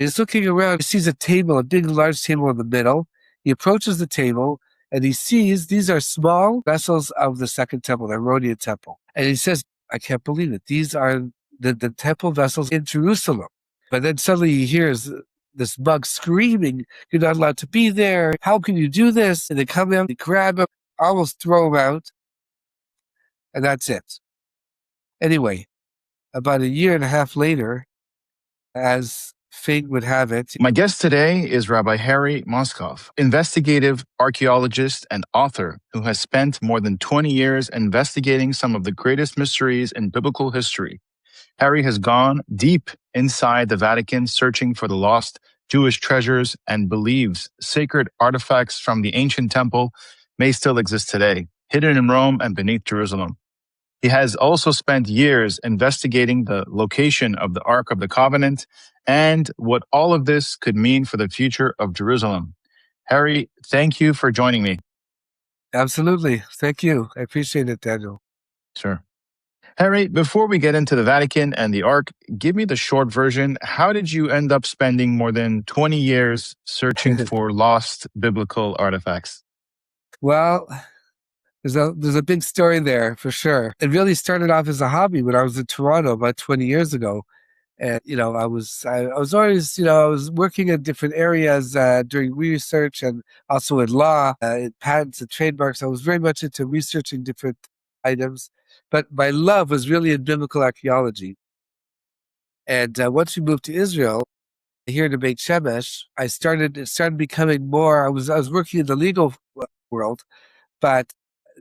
He's looking around. He sees a table, a big, large table in the middle. He approaches the table and he sees these are small vessels of the second temple, the Herodian temple. And he says, I can't believe it. These are the temple vessels in Jerusalem. But then suddenly he hears this monk screaming, you're not allowed to be there. How can you do this? And they come in, they grab him, almost throw him out. And that's it. Anyway, about a year and a half later, as fate would have it. My guest today is Rabbi Harry Moscow, investigative archaeologist and author who has spent more than 20 years investigating some of the greatest mysteries in biblical history. Harry has gone deep inside the Vatican searching for the lost Jewish treasures and believes sacred artifacts from the ancient temple may still exist today, hidden in Rome and beneath Jerusalem. He has also spent years investigating the location of the Ark of the Covenant and what all of this could mean for the future of Jerusalem. Harry, thank you for joining me. Absolutely. Thank you. I appreciate it, Daniel. Sure. Harry, before we get into the Vatican and the Ark, give me the short version. How did you end up spending more than 20 years searching for lost biblical artifacts? Well, there's a big story there for sure. It really started off as a hobby when I was in Toronto about 20 years ago. And, I was always, I was working in different areas doing research and also in law, in patents and trademarks. I was very much into researching different items, but my love was really in biblical archaeology. And once we moved to Israel, here to Beit Shemesh, it started becoming more. I was working in the legal world, but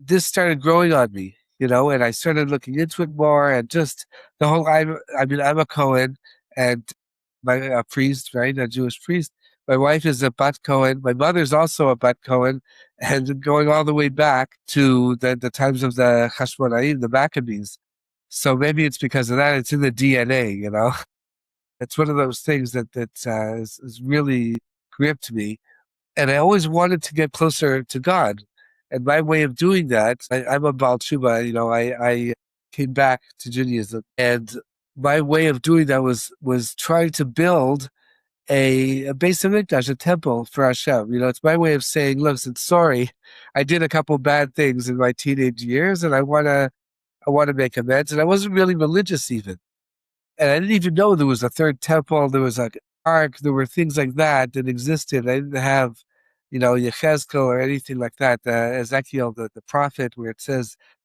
this started growing on me, and I started looking into it more, and just the whole. I'm a Cohen, and a priest, right, a Jewish priest. My wife is a Bat Cohen. My mother's also a Bat Cohen, and going all the way back to the times of the Hashmonaim, the Maccabees. So maybe it's because of that. It's in the DNA. It's one of those things that has really gripped me. And I always wanted to get closer to God. And my way of doing that, I'm a Baal Tshuva, I came back to Judaism. And my way of doing that was trying to build a Beis Hamikdash, a temple for Hashem. It's my way of saying, listen, sorry, I did a couple bad things in my teenage years and I want to make amends. And I wasn't really religious even. And I didn't even know there was a third temple. There was an ark. There were things like that existed. I didn't have, Yechezkel or anything like that. Ezekiel, the prophet, where it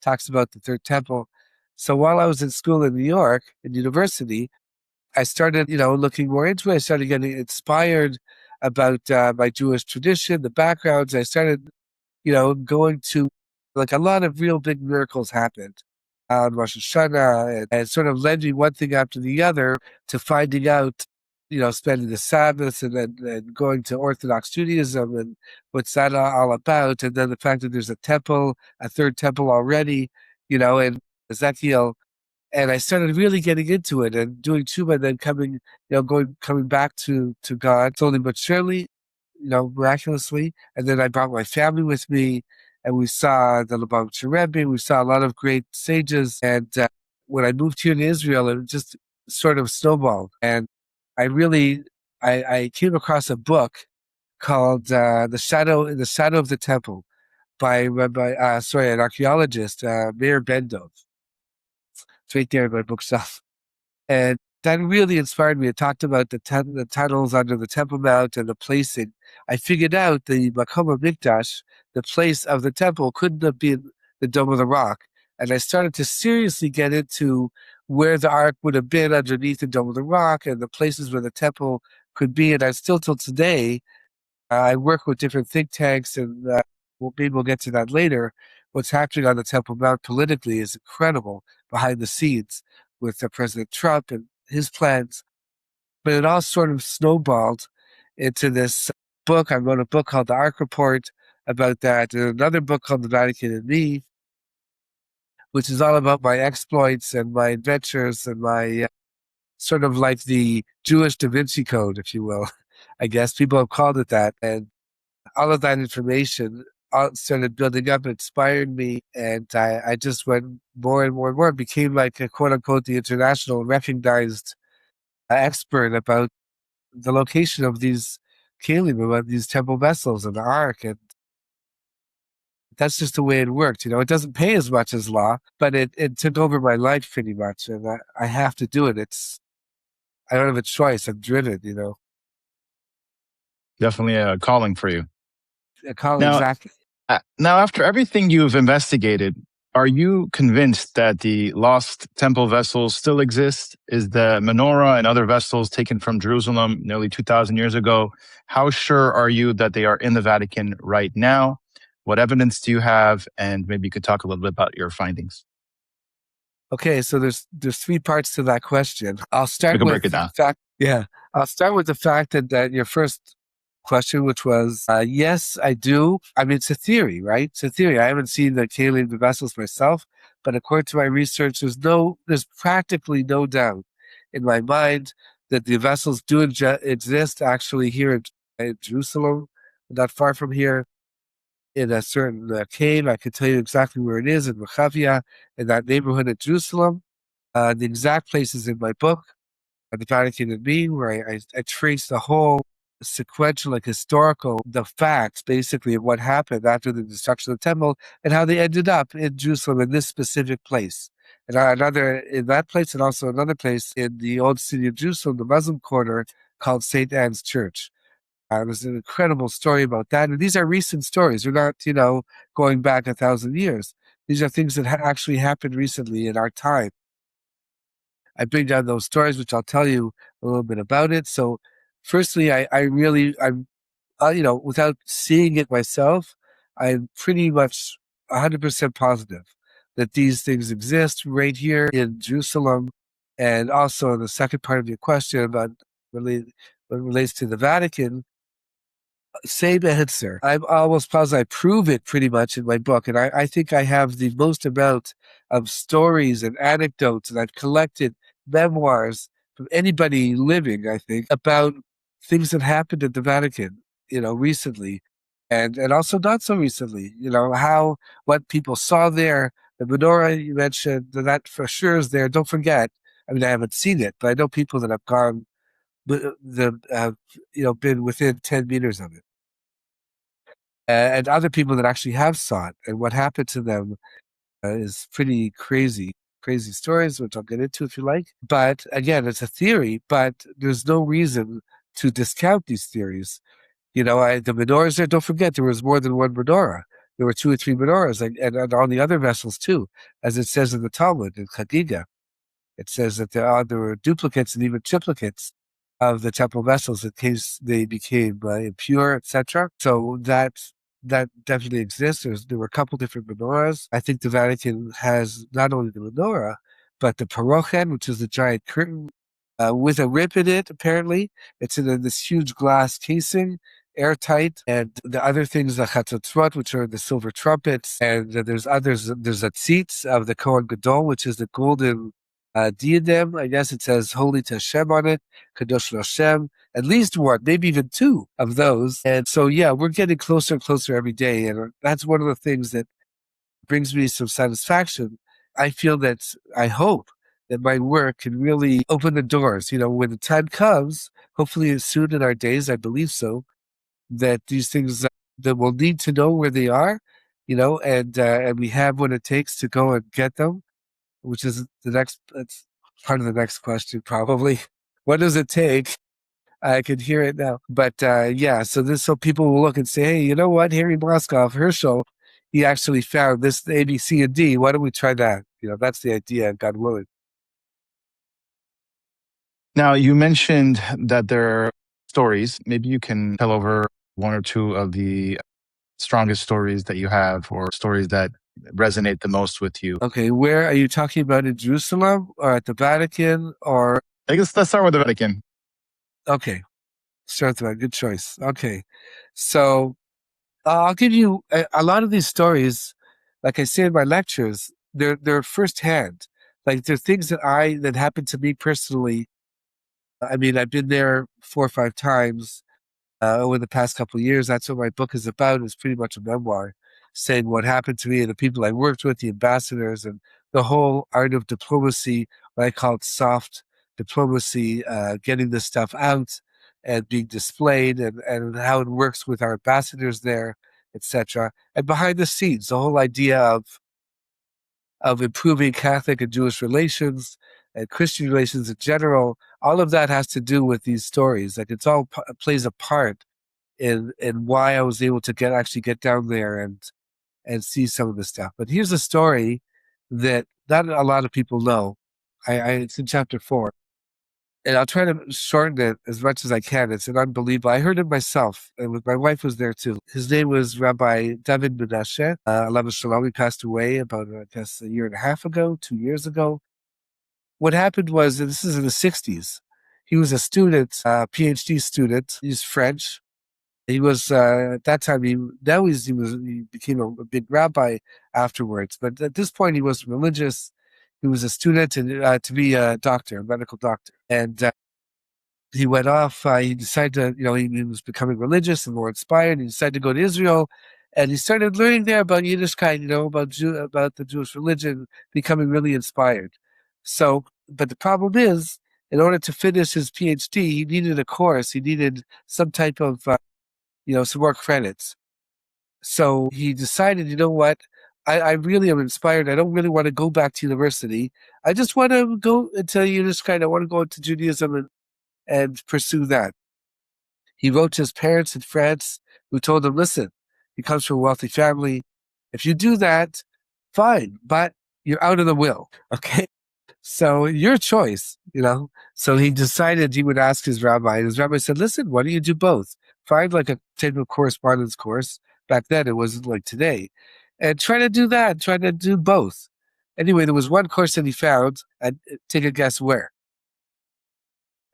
talks about the third temple. So while I was in school in New York, in university, I started, looking more into it. I started getting inspired about my Jewish tradition, the backgrounds. I started, going to, like, a lot of real big miracles happened on Rosh Hashanah, and sort of led me one thing after the other to finding out, spending the Sabbath and going to Orthodox Judaism and what's that all about. And then the fact that there's a third temple already, and Ezekiel. And I started really getting into it and doing tshuva, and then coming back to God slowly but surely, miraculously. And then I brought my family with me, and we saw the Lubavitcher Rebbe. We saw a lot of great sages. And when I moved here to Israel, it just sort of snowballed. And I came across a book called "The Shadow of the Temple" by an archaeologist, Meir Ben-Dov. It's right there in my bookshelf. And that really inspired me. It talked about the tunnels under the Temple Mount and the placing. I figured out the Makom HaMikdash, the place of the temple, couldn't have been the Dome of the Rock. And I started to seriously get into where the Ark would have been underneath the Dome of the Rock and the places where the temple could be. And I still, till today, I work with different think tanks, and maybe we'll get to that later. What's happening on the Temple Mount politically is incredible behind the scenes with President Trump and his plans. But it all sort of snowballed into this book. I wrote a book called The Ark Report about that, and another book called The Vatican and Me, which is all about my exploits and my adventures and my sort of like the Jewish Da Vinci Code, if you will. I guess people have called it that. And all of that information started building up, inspired me, and I just went more and more and more. It became like a quote unquote the international recognized expert about the location of these kelim, these temple vessels and the ark, and that's just the way it worked. It doesn't pay as much as law, but it took over my life pretty much, and I have to do it. I don't have a choice. I'm driven. Definitely a calling for you. I call it Now, exactly. now, after everything you've investigated, are you convinced that the lost temple vessels still exist? Is the menorah and other vessels taken from Jerusalem nearly 2,000 years ago? How sure are you that they are in the Vatican right now? What evidence do you have? And maybe you could talk a little bit about your findings. Okay, so there's three parts to that question. I'll We start can break with it the down. fact. Yeah, I'll start with the fact that your first question, which was yes, I do. I mean, it's a theory, right? It's a theory. I haven't seen the Kalim the vessels myself, but according to my research, there's practically no doubt in my mind that the vessels do exist actually here in Jerusalem, not far from here in a certain cave. I can tell you exactly where it is in Rechavia, in that neighborhood of Jerusalem. The exact place is in my book, The Vatican and Me, where I trace the whole sequential, like historical, the facts basically of what happened after the destruction of the temple and how they ended up in Jerusalem in this specific place. And another in that place, and also another place in the old city of Jerusalem, the Muslim quarter, called St. Anne's Church. There's an incredible story about that. And these are recent stories. They're not, going back 1,000 years. These are things that actually happened recently in our time. I bring down those stories, which I'll tell you a little bit about it. So, firstly, without seeing it myself, I'm pretty much 100% positive that these things exist right here in Jerusalem. And also, the second part of your question about what relates to the Vatican, same answer. I'm almost positive I prove it pretty much in my book. And I think I have the most amount of stories and anecdotes, and I've collected memoirs from anybody living, I think, about things that happened at the Vatican, recently. And also not so recently, what people saw there, the menorah you mentioned, that for sure is there. Don't forget, I mean, I haven't seen it, but I know people that have gone, that have, been within 10 meters of it, and other people that actually have saw it, and what happened to them is pretty crazy. Crazy stories, which I'll get into if you like. But again, it's a theory, but there's no reason to discount these theories. The menorahs there, don't forget, there was more than one menorah. There were two or three menorahs, and on the other vessels too, as it says in the Talmud, in Chagiga. It says that there were duplicates and even triplicates of the temple vessels in case they became impure, etc. So that definitely exists. There were a couple different menorahs. I think the Vatican has not only the menorah, but the parochen, which is the giant curtain with a rip in it. Apparently, it's in this huge glass casing, airtight, and the other things, the chatzotzot, which are the silver trumpets, and there's others. There's a tzitz of the Kohen Gadol, which is the golden diadem. I guess it says "Holy to Hashem" on it, Kadosh Hashem. At least one, maybe even two of those. And so, yeah, we're getting closer and closer every day, and that's one of the things that brings me some satisfaction. I hope that my work can really open the doors. When the time comes, hopefully soon in our days, I believe so, that these things that we'll need to know where they are, and we have what it takes to go and get them, which is that's part of the next question, probably. What does it take? I can hear it now. But yeah, so people will look and say, hey, you know what? Harry Moskov, Herschel, he actually found this A, B, C, and D. Why don't we try that? That's the idea, God willing. Now, you mentioned that there are stories. Maybe you can tell over one or two of the strongest stories that you have, or stories that resonate the most with you. Okay, where are you talking about, in Jerusalem or at the Vatican or? I guess let's start with the Vatican. Okay, start with that. Good choice. Okay, so I'll give you a lot of these stories. Like I say in my lectures, they're firsthand. Like they're things that happened to me personally. I mean, I've been there 4 or 5 times over the past couple of years. That's what my book is about. It's pretty much a memoir saying what happened to me and the people I worked with, the ambassadors, and the whole art of diplomacy, what I call it soft diplomacy, getting this stuff out and being displayed, and how it works with our ambassadors there, etc. And behind the scenes, the whole idea of improving Catholic and Jewish relations and Christian relations in general, all of that has to do with these stories. Like it's all plays a part in why I was able to actually get down there and see some of the stuff. But here's a story that not a lot of people know. It's in chapter 4, and I'll try to shorten it as much as I can. It's an unbelievable. I heard it myself, and my wife was there too. His name was Rabbi David Menashe. Alav Shalom. He passed away about, I guess, a year and a half ago, 2 years ago. What happened was, and this is in the 60s, he was a student, a PhD student. He's French. He was at that time. He became a big rabbi afterwards. But at this point, he was religious. He was a student and to be a doctor, a medical doctor, and he went off. He decided to, he was becoming religious and more inspired. He decided to go to Israel, and he started learning there about Yiddishkeit, about the Jewish religion, becoming really inspired. So, but the problem is, in order to finish his PhD, he needed a course. He needed some type of some more credits. So he decided, you know what? I really am inspired. I don't really want to go back to university. I just want to go into Yiddishkeit. I want to go into Judaism and pursue that. He wrote to his parents in France, who told him, listen, he comes from a wealthy family. If you do that, fine, but you're out of the will. Okay. So your choice, So he decided he would ask his rabbi, and his rabbi said, listen, why don't you do both? Find like a type of correspondence course. Back then, it wasn't like today. And try to do that, try to do both. Anyway, there was one course that he found, and take a guess where.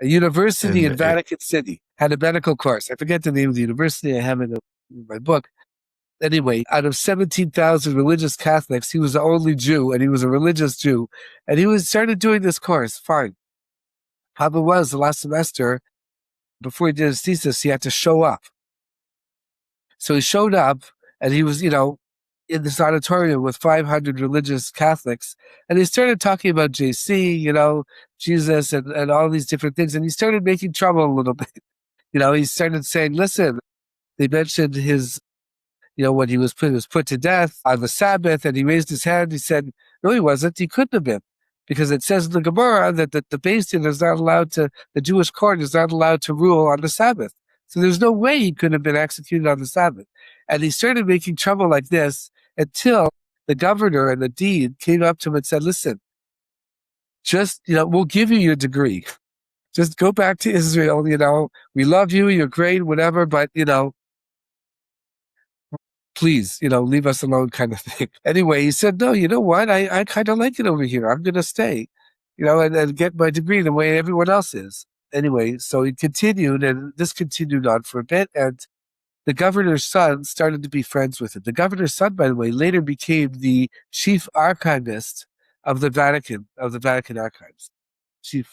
A university in Vatican City had a medical course. I forget the name of the university. I have it in my book. Anyway, out of 17,000 religious Catholics, he was the only Jew, and he was a religious Jew. And he started doing this course. Fine. Problem was, the last semester, before he did his thesis, he had to show up. So he showed up, and he was, in this auditorium with 500 religious Catholics. And he started talking about JC, Jesus, and all these different things. And he started making trouble a little bit. He started saying, listen, they mentioned his, when he was put to death on the Sabbath, and he raised his hand. He said, no, he wasn't. He couldn't have been. Because it says in the Gemara that the Beis Din is not allowed to, the Jewish court is not allowed to rule on the Sabbath. So there's no way he could have been executed on the Sabbath. And he started making trouble like this until the governor and the dean came up to him and said, listen, just, we'll give you your degree. Just go back to Israel, we love you, you're great, whatever, but, please, leave us alone kind of thing. Anyway, he said, no, you know what? I kind of like it over here. I'm going to stay, and get my degree the way everyone else is. Anyway, so he continued, and this continued on for a bit, and the governor's son started to be friends with him. The governor's son, by the way, later became the chief archivist of the Vatican Archives. He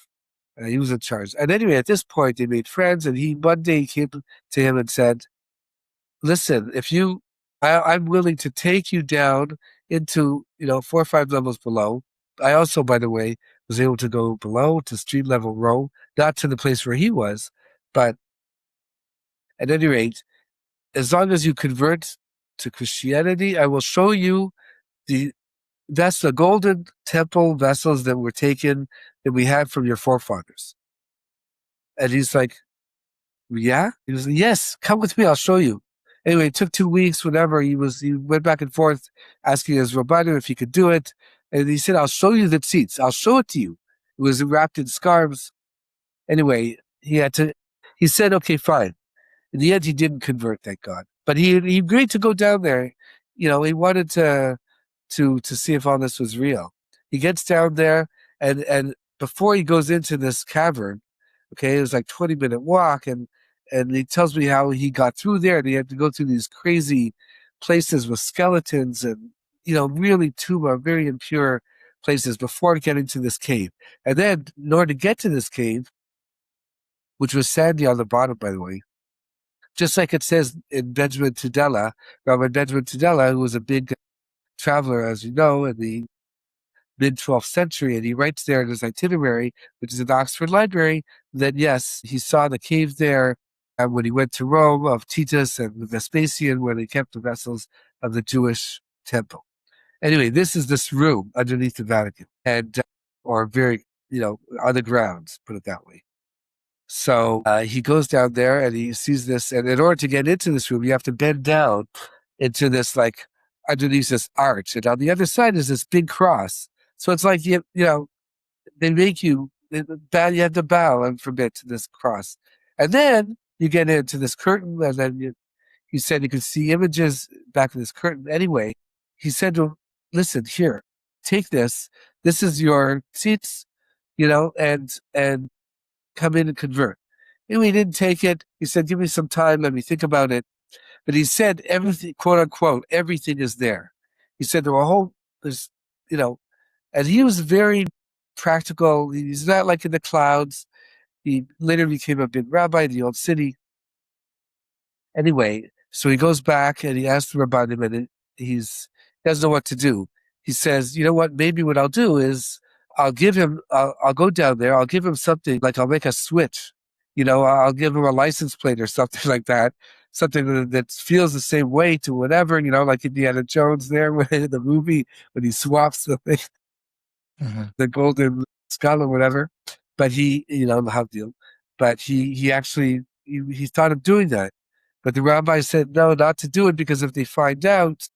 was in charge. And anyway, at this point, they made friends, and one day came to him and said, listen, I'm willing to take you down into, 4 or 5 levels below. I also, by the way, was able to go below to street level row, not to the place where he was, but at any rate, as long as you convert to Christianity, I will show you the golden temple vessels that were taken, that we had from your forefathers. And he's like, yeah? He was like, yes, come with me, I'll show you. Anyway, it took 2 weeks, whatever. He went back and forth asking his rabbiner if he could do it. And he said, I'll show you the seats. I'll show it to you. It was wrapped in scarves. Anyway, he said, okay, fine. In the end, he didn't convert, thank God. But he agreed to go down there. He wanted to see if all this was real. He gets down there, and before he goes into this cavern, okay, it was like 20-minute walk, and he tells me how he got through there, and he had to go through these crazy places with skeletons and, really very impure places before getting to this cave. And then, in order to get to this cave, which was sandy on the bottom, by the way, just like it says in Benjamin Tudela, Rabbi Benjamin Tudela, who was a big traveler, as you know, in the mid-12th century, and he writes there in his itinerary, which is in the Oxford Library, that yes, he saw the cave there when he went to Rome of Titus and Vespasian, where they kept the vessels of the Jewish temple. Anyway, this is this room underneath the Vatican, and or very, on the grounds, put it that way. So he goes down there and he sees this, and in order to get into this room, you have to bend down into this, like, underneath this arch, and on the other side is this big cross. So it's like they make you bow. You have to bow and submit to this cross, and then you get into this curtain, and then he said you could see images back in this curtain. Anyway, he said to him, "Listen, here, take this. This is your seats, and come in and convert." And we didn't take it. He said, "Give me some time. Let me think about it." But he said everything, quote unquote, everything is there. He said there's, and he was very practical. He's not like in the clouds. He later became a big rabbi in the old city. Anyway, so he goes back and he asks the Rabbanim, and he doesn't know what to do. He says, "You know what? Maybe what I'll do is I'll go down there. I'll give him something, like I'll make a switch. I'll give him a license plate or something like that. Something that feels the same way to whatever, like Indiana Jones there in the movie when he swaps the thing, the golden skull or whatever." But he, the Havdil, but he actually, he thought of doing that. But the rabbi said, no, not to do it, because if they find out,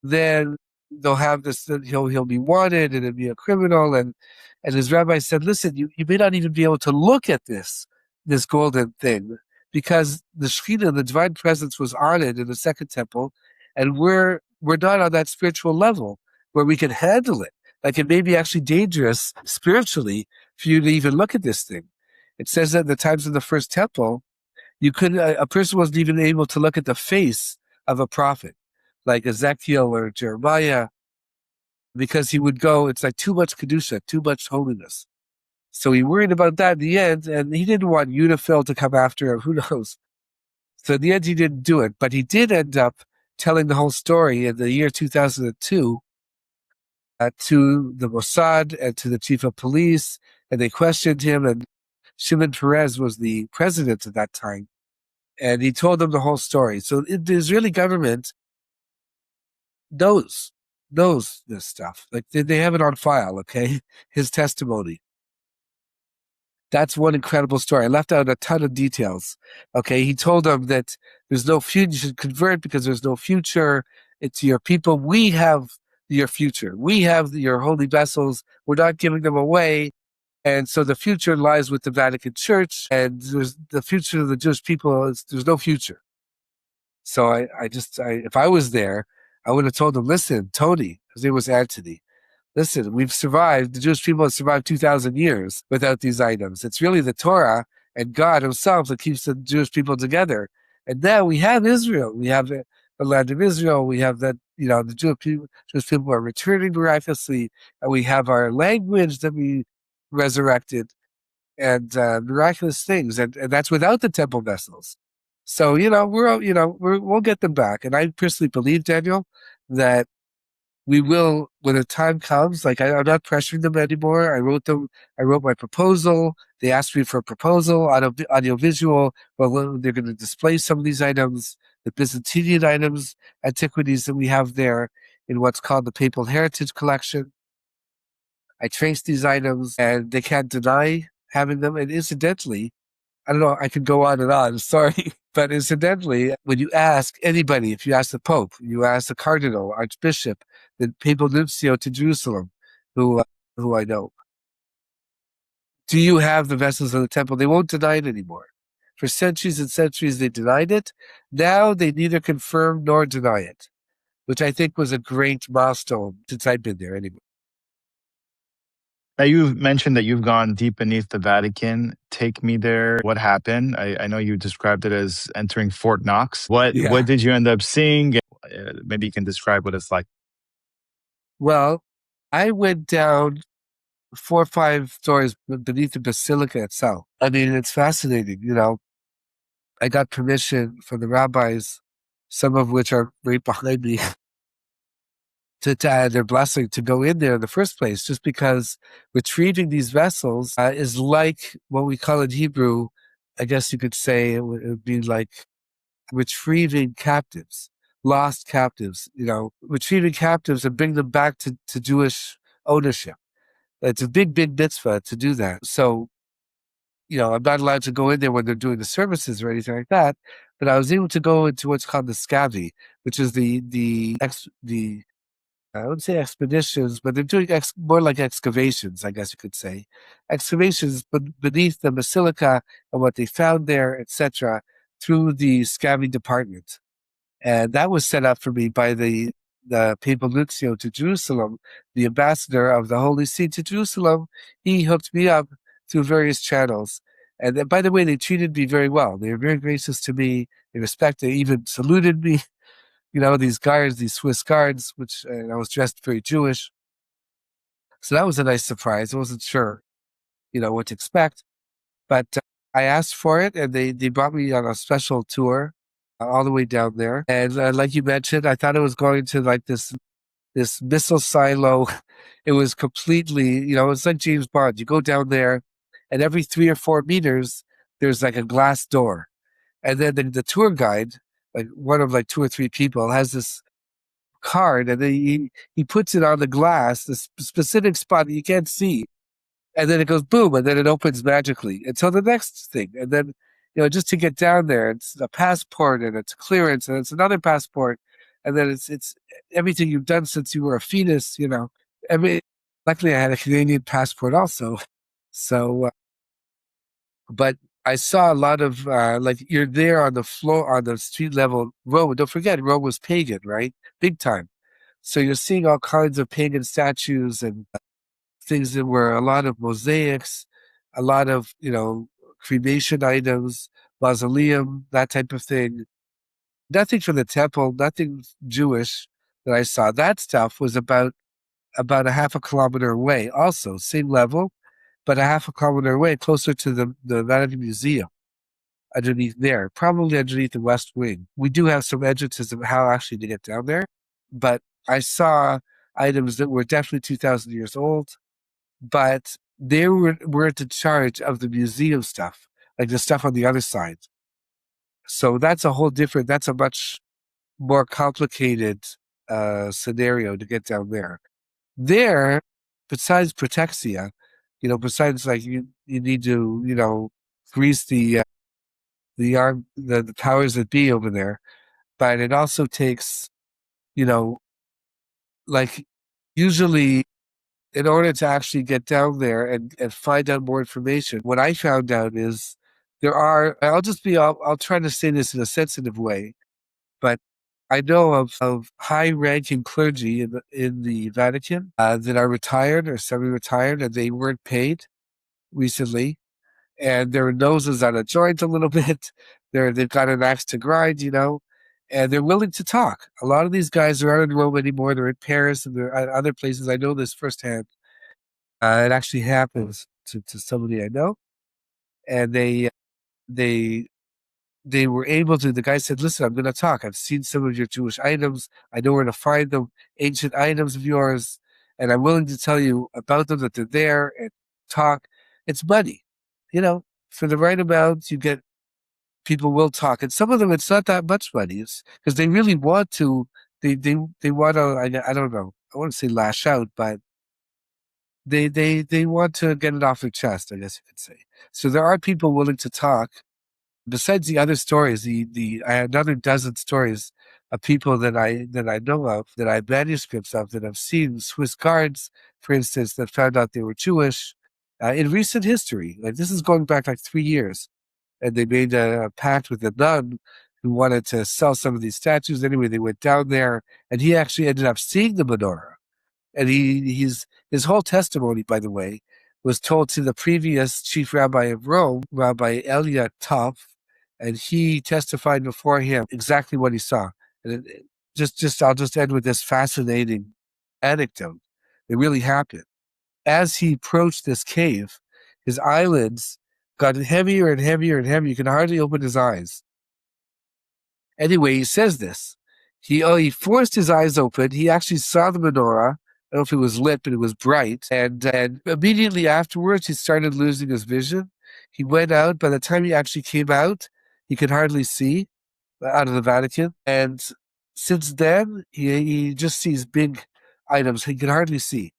then they'll have this, he'll be wanted and it'll be a criminal. And his rabbi said, listen, you may not even be able to look at this golden thing, because the Shekhinah, the divine presence, was on it in the second temple. And we're not on that spiritual level where we can handle it. Like, it may be actually dangerous spiritually for you to even look at this thing. It says that in the times of the first temple, a person wasn't even able to look at the face of a prophet like Ezekiel or Jeremiah, because he would go, it's like too much Kedusha, too much holiness. So he worried about that in the end, and he didn't want Unifil to come after him, who knows. So in the end, he didn't do it, but he did end up telling the whole story in the year 2002 to the Mossad and to the chief of police, and they questioned him, and Shimon Peres was the president at that time. And he told them the whole story. So the Israeli government knows this stuff. Like, they have it on file, okay? His testimony. That's one incredible story. I left out a ton of details. Okay, he told them that there's no future. You should convert because there's no future. It's your people. We have your future. We have your holy vessels. We're not giving them away. And so the future lies with the Vatican Church, and there's the future of the Jewish people. There's no future. So if I was there, I would have told him, listen, Tony, his name was Anthony, listen, we've survived. The Jewish people have survived 2,000 years without these items. It's really the Torah and God himself that keeps the Jewish people together. And now we have Israel. We have the land of Israel. We have that, the Jewish people are returning miraculously. And we have our language that we resurrected, and miraculous things. And that's without the temple vessels. So, we'll get them back. And I personally believe, Daniel, that we will, when the time comes. Like, I'm not pressuring them anymore. I wrote my proposal. They asked me for a proposal on audiovisual. Well, they're going to display some of these items, the Byzantine items, antiquities that we have there in what's called the Papal Heritage Collection. I traced these items, and they can't deny having them. And incidentally, I don't know, I could go on and on, sorry. But incidentally, when you ask anybody, if you ask the Pope, you ask the Cardinal, Archbishop, the Papal Nuncio to Jerusalem, who I know, do you have the vessels of the temple? They won't deny it anymore. For centuries and centuries, they denied it. Now they neither confirm nor deny it, which I think was a great milestone since I've been there anyway. Now, you've mentioned that you've gone deep beneath the Vatican. Take me there. What happened? I know you described it as entering Fort Knox. What did you end up seeing? Maybe you can describe what it's like. Well, I went down 4 or 5 stories beneath the basilica itself. I mean, it's fascinating. I got permission from the rabbis, some of which are right behind me, to add their blessing to go in there in the first place, just because retrieving these vessels is like what we call in Hebrew, I guess you could say it would be like retrieving captives, lost captives, retrieving captives and bring them back to Jewish ownership. It's a big, big mitzvah to do that. So, I'm not allowed to go in there when they're doing the services or anything like that, but I was able to go into what's called the scavi, which is the I wouldn't say expeditions, but they're doing more like excavations, I guess you could say. Excavations beneath the basilica and what they found there, etc., through the scavi department. And that was set up for me by the papal nuncio to Jerusalem, the ambassador of the Holy See to Jerusalem. He hooked me up through various channels. And then, by the way, they treated me very well. They were very gracious to me. They even saluted me. These guards, these Swiss guards, and I was dressed very Jewish. So that was a nice surprise. I wasn't sure, what to expect. But I asked for it, and they brought me on a special tour all the way down there. And like you mentioned, I thought it was going to like this missile silo. It was completely, it's like James Bond. You go down there, and every 3 or 4 meters, there's like a glass door. And then the tour guide, like one of like 2 or 3 people, has this card, and then he puts it on the glass, the specific spot that you can't see. And then it goes boom, and then it opens magically until the next thing. And then, just to get down there, it's a passport and it's clearance and it's another passport. And then it's everything you've done since you were a fetus, luckily I had a Canadian passport also. So, but I saw a lot of, like you're there on the floor, on the street level. Rome, don't forget, Rome was pagan, right? Big time. So you're seeing all kinds of pagan statues and things that were a lot of mosaics, a lot of, cremation items, mausoleum, that type of thing. Nothing from the temple, nothing Jewish that I saw. That stuff was about a half a kilometer away. Also, same level, but a half a kilometer away, closer to the Vatican Museum, underneath there, probably underneath the West Wing. We do have some entrances of how actually to get down there, but I saw items that were definitely 2,000 years old, but they weren't in charge of the museum stuff, like the stuff on the other side. So that's a much more complicated scenario to get down there. There, besides Protexia, besides like you need to, grease the arm, the powers that be over there, but it also takes, like usually in order to actually get down there and find out more information, what I found out is I'll try to say this in a sensitive way, but I know of high-ranking clergy in the Vatican that are retired or semi-retired, and they weren't paid recently, and their nose is on a joint a little bit. They've got an axe to grind, and they're willing to talk. A lot of these guys are not in Rome anymore. They're in Paris and they're at other places. I know this firsthand. It actually happens to somebody I know, and they they were able to. The guy said, "Listen, I'm going to talk. I've seen some of your Jewish items. I know where to find them, ancient items of yours, and I'm willing to tell you about them, that they're there, and talk." It's money, for the right amount, you get people will talk, and some of them it's not that much money. It's because they really want to. They want to. I don't know. I want to say lash out, but they want to get it off their chest, I guess you could say. So there are people willing to talk. Besides the other stories, I had another dozen stories of people that I know of, that I have manuscripts of, that I've seen Swiss guards, for instance, that found out they were Jewish in recent history. Like this is going back like 3 years, and they made a pact with a nun who wanted to sell some of these statues. Anyway, they went down there, and he actually ended up seeing the menorah. And his whole testimony, by the way, was told to the previous chief rabbi of Rome, Rabbi Elia Topf, and he testified before him exactly what he saw. And I'll just end with this fascinating anecdote. It really happened. As he approached this cave, his eyelids got heavier and heavier and heavier. You could hardly open his eyes. Anyway, he says this. He forced his eyes open. He actually saw the menorah. I don't know if it was lit, but it was bright. And immediately afterwards, he started losing his vision. He went out. By the time he actually came out, he could hardly see out of the Vatican. And since then, he just sees big items he can hardly see.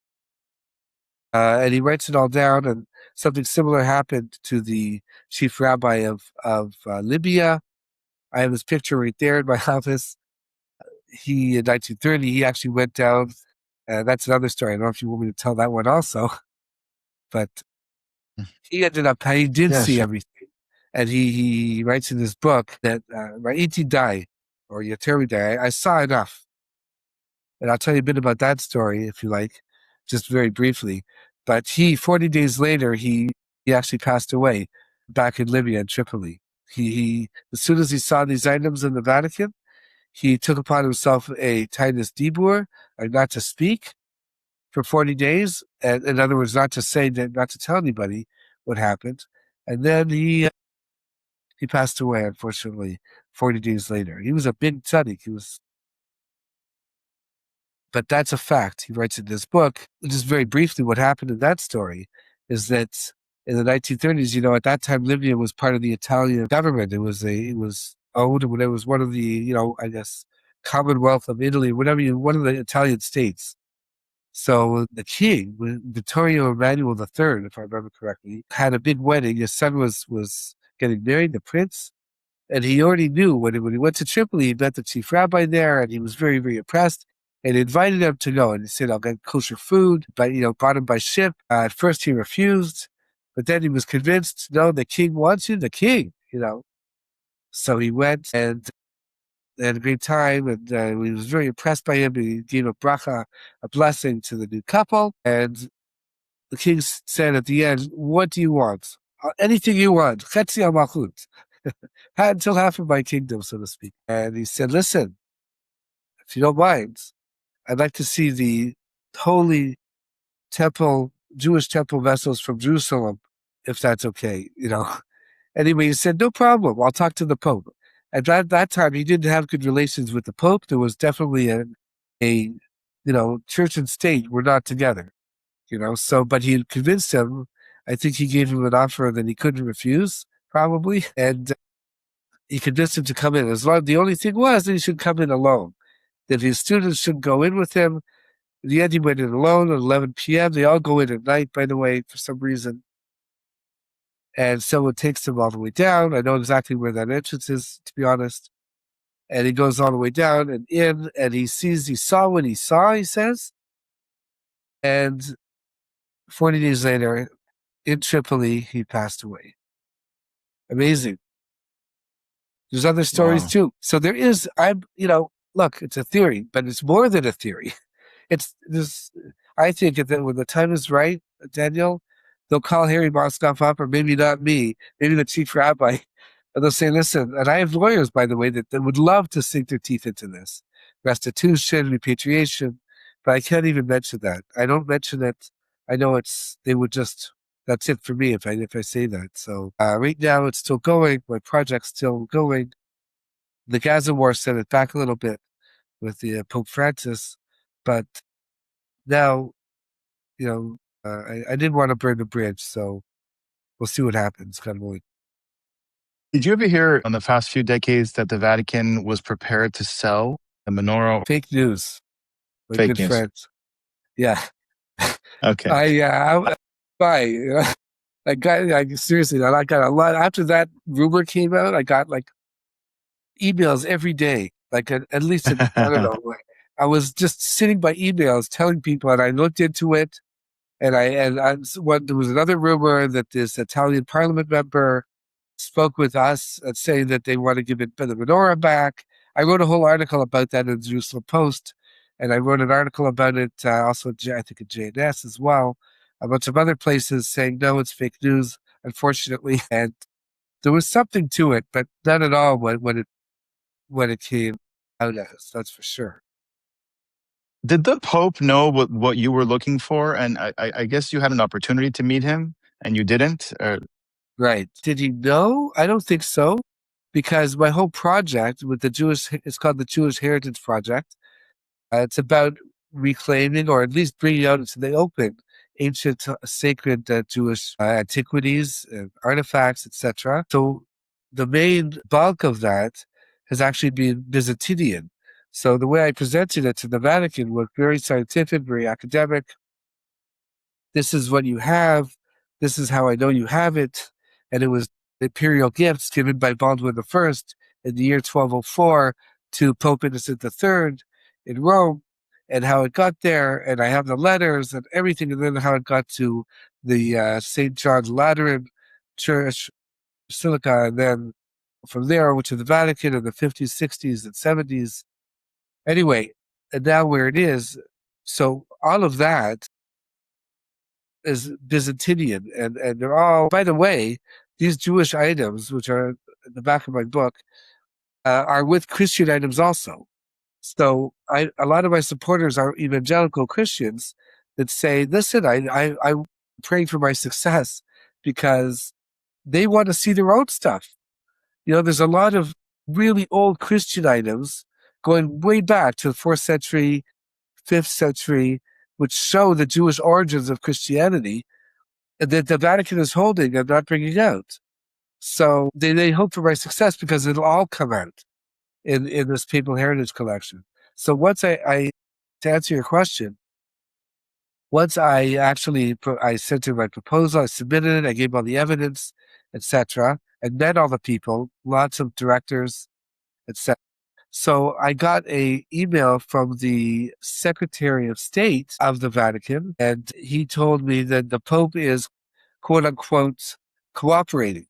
And he writes it all down. And something similar happened to the chief rabbi of Libya. I have his picture right there in my office. He, in 1930, he actually went down. That's another story. I don't know if you want me to tell that one also, but he ended up, he did Yeah, see sure. everything. And he writes in his book that, Ra'iti Dai, or Yateri Dai, I saw enough. And I'll tell you a bit about that story, if you like, just very briefly. But 40 days later, he actually passed away back in Libya in Tripoli. As soon as he saw these items in the Vatican, he took upon himself a tinus dibur, not to speak for 40 days. And in other words, not to say that, not to tell anybody what happened. And then he passed away, unfortunately, 40 days later. He was a big tzaddik. But that's a fact. He writes in this book. Just very briefly, what happened in that story is that in the 1930s, at that time, Libya was part of the Italian government. It was owned, it was one of the, I guess, Commonwealth of Italy, one of the Italian states. So the king, Vittorio Emanuele III, if I remember correctly, had a big wedding. His son was getting married, the prince. And he already knew when he went to Tripoli, he met the chief rabbi there, and he was very, very impressed. And he invited him to go. And he said, I'll get kosher food, but, brought him by ship. At first, he refused, but then he was convinced, no, the king wants you, the king. So he went and had a great time, and he was very impressed by him. He gave a bracha, a blessing to the new couple. And the king said at the end, what do you want? Anything you want. Chetzi al-malchut. Until half of my kingdom, so to speak. And he said, listen, if you don't mind, I'd like to see the holy temple, Jewish temple vessels from Jerusalem, if that's okay. Anyway, he said, no problem. I'll talk to the Pope. At that time, he didn't have good relations with the Pope. There was definitely a church and state were not together. So, but he convinced him. I think he gave him an offer that he couldn't refuse, probably. And he convinced him to come in. The only thing was that he should come in alone. That his students shouldn't go in with him. In the end, he went in alone at 11 p.m. They all go in at night, by the way, for some reason. And someone takes him all the way down. I know exactly where that entrance is, to be honest. And he goes all the way down and in, and he saw what he saw, he says. And 40 days later, in Tripoli, he passed away. Amazing. There's other stories Wow. too. So there is, look, it's a theory, but it's more than a theory. It's this, I think that when the time is right, Daniel, they'll call Harry Moscow up, or maybe not me, maybe the chief rabbi, and they'll say, listen, and I have lawyers, by the way, that would love to sink their teeth into this. Restitution, repatriation, but I can't even mention that. I don't mention it. I know they would just, that's it for me if I say that. So right now it's still going. My project's still going. The Gaza war set it back a little bit with the Pope Francis, but now, I didn't want to burn the bridge, so we'll see what happens. Kind of like Did you ever hear on the past few decades that the Vatican was prepared to sell the menorah? fake news. My Fake good news. friends. Yeah. Okay. I got seriously, I got a lot after that rumor came out. I got like emails every day, like at least I don't know. Like, I was just sitting by emails telling people, and I looked into it, and there was another rumor that this Italian Parliament member spoke with us and saying that they want to give it the menorah back. I wrote a whole article about that in the Jerusalem Post, and I wrote an article about it also, I think, at JNS as well, a bunch of other places saying, no, it's fake news, unfortunately. And there was something to it, but not at all when it came out as, that's for sure. Did the Pope know what you were looking for? And I guess you had an opportunity to meet him and you didn't? Or... Right. Did he know? I don't think so. because my whole project with the Jewish, it's called the Jewish Heritage Project. It's about reclaiming, or at least bringing out into the open, ancient sacred Jewish antiquities, artifacts, etc. So the main bulk of that has actually been Byzantinian. So the way I presented it to the Vatican was very scientific, very academic. This is what you have. This is how I know you have it. And it was imperial gifts given by Baldwin I in the year 1204 to Pope Innocent III in Rome, and how it got there. And I have the letters and everything, and then how it got to the St. John's Lateran Church, Basilica, and then from there over to the Vatican in the 50s, 60s, and 70s. Anyway, and now where it is. So all of that is Byzantinian, and they're all. By the way, these Jewish items, which are in the back of my book, are with Christian items also. So a lot of my supporters are evangelical Christians that say, "Listen, I'm praying for my success," because they want to see their own stuff. You know, there's a lot of really old Christian items going way back to the 4th century, 5th century, which show the Jewish origins of Christianity that the Vatican is holding and not bringing out. So they hope for my success because it'll all come out in this Papal Heritage Collection. So once to answer your question, once I actually I sent in my proposal, I submitted it, I gave all the evidence, etc., and met all the people, lots of directors, etc. So I got a email from the Secretary of State of the Vatican, and he told me that the Pope is quote unquote cooperating.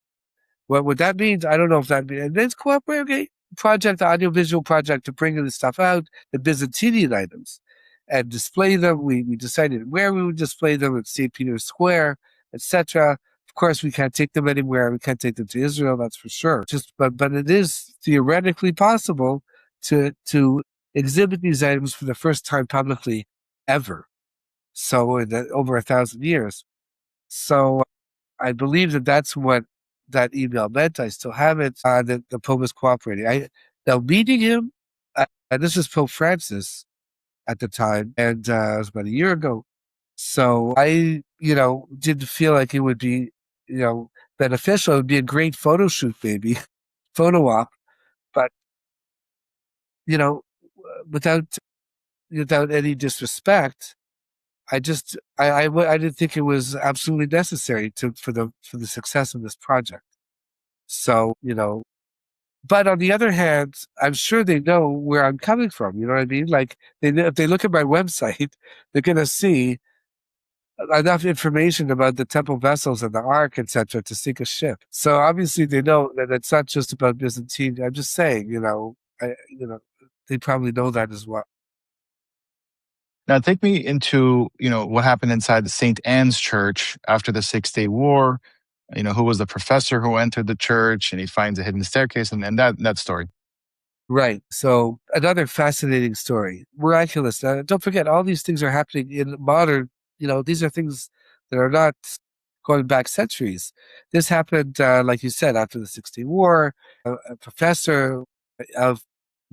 What that means, I don't know if that means, and it's cooperating, okay? Project, audiovisual project to bring this stuff out, the Byzantinian items, and display them. We decided where we would display them at St. Peter's Square, etc. Of course, we can't take them anywhere. We can't take them to Israel, that's for sure. But it is theoretically possible to exhibit these items for the first time publicly ever. So in over 1,000 years. So I believe that that's what that email meant. I still have it. That the Pope is cooperating. Now meeting him, and this is Pope Francis at the time, and it was about a year ago. So I, didn't feel like it would be, beneficial. It would be a great photo shoot, maybe photo op, but you know, without any disrespect, I didn't think it was absolutely necessary for the success of this project. So, but on the other hand, I'm sure they know where I'm coming from. You know what I mean? Like if they look at my website, they're going to see enough information about the temple vessels and the ark, etc., to sink a ship. So obviously they know that it's not just about Byzantine. I'm just saying, they probably know that as well. Now, take me into, what happened inside the St. Anne's Church after the Six-Day War. Who was the professor who entered the church and he finds a hidden staircase and that story. Right. So another fascinating story. Miraculous. Don't forget, all these things are happening in modern, these are things that are not going back centuries. This happened, like you said, after the 60 War. A professor of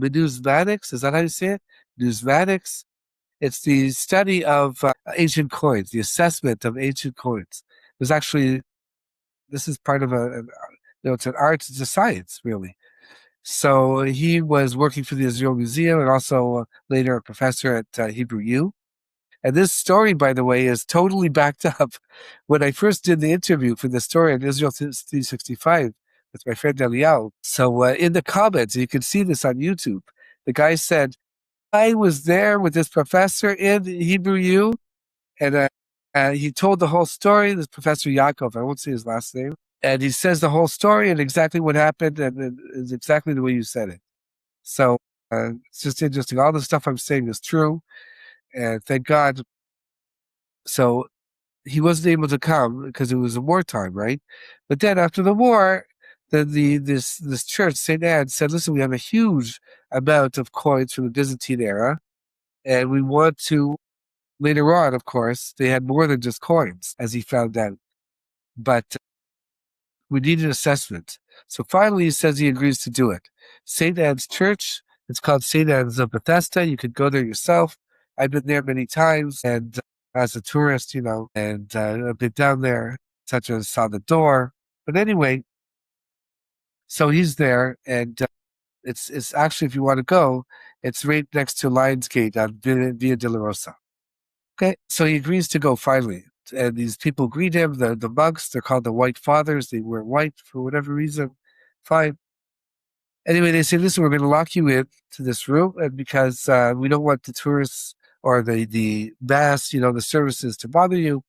numismatics, is that how you say it? Numismatics. It's the study of ancient coins, the assessment of ancient coins. There's actually, this is part of it's an art, it's a science, really. So he was working for the Israel Museum and also later a professor at Hebrew U. And this story, by the way, is totally backed up. When I first did the interview for the story on Israel 365 with my friend Eliel, so in the comments, you can see this on YouTube, the guy said, I was there with this professor in Hebrew U, and he told the whole story, this Professor Yaakov, I won't say his last name, and he says the whole story and exactly what happened, and it's exactly the way you said it. So it's just interesting. All the stuff I'm saying is true, and thank God. So he wasn't able to come because it was a wartime, right? But then after the war, then this church, St. Anne, said, listen, we have a huge amount of coins from the Byzantine era, and we want to, later on, of course, they had more than just coins, as he found out. But we need an assessment. So finally, he says he agrees to do it. St. Anne's Church, it's called St. Anne's of Bethesda. You could go there yourself. I've been there many times, and as a tourist, and I've been down there, such as saw the door. But anyway, so he's there, and it's actually, if you want to go, it's right next to Lionsgate on Via de la Rosa. Okay, so he agrees to go finally. And these people greet him, the monks, they're called the White Fathers. They wear white for whatever reason. Fine. Anyway, they say, listen, we're going to lock you in to this room, and because we don't want the tourists or the mass, the services to bother you.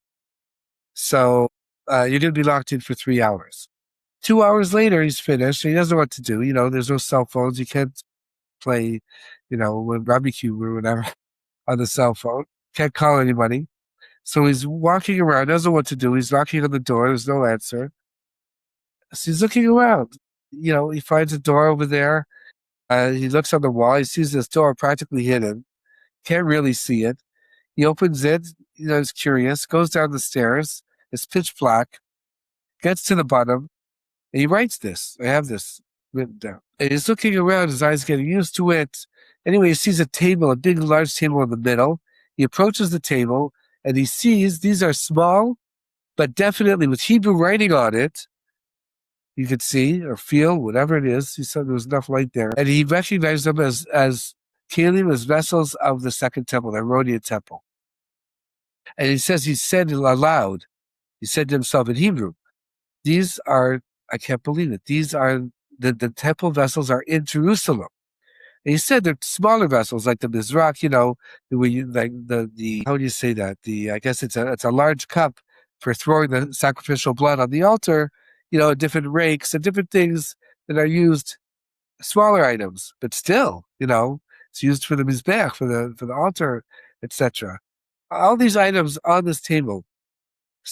So you're going to be locked in for 3 hours. 2 hours later, he's finished. He doesn't know what to do. There's no cell phones. You can't play, with barbecue or whatever on the cell phone. Can't call anybody. So he's walking around, doesn't know what to do. He's knocking on the door. There's no answer. So he's looking around. He finds a door over there. He looks on the wall. He sees this door practically hidden. Can't really see it. He opens it. He's curious. Goes down the stairs. It's pitch black. Gets to the bottom. And he writes this. I have this written down. And he's looking around. His eyes getting used to it. Anyway, he sees a table, a big, large table in the middle. He approaches the table. And he sees these are small, but definitely with Hebrew writing on it. You could see or feel whatever it is. He said there was enough light there. And he recognized them as kelim, as vessels of the second temple, the Herodian temple. And he said aloud, he said to himself in Hebrew, these are, I can't believe it, these are, the temple vessels are in Jerusalem. And he said they're smaller vessels, like the Mizrach, like the how do you say that? I guess it's a large cup for throwing the sacrificial blood on the altar, different rakes and different things that are used, smaller items, but still, it's used for the Mizbech, for the altar, etc. All these items on this table.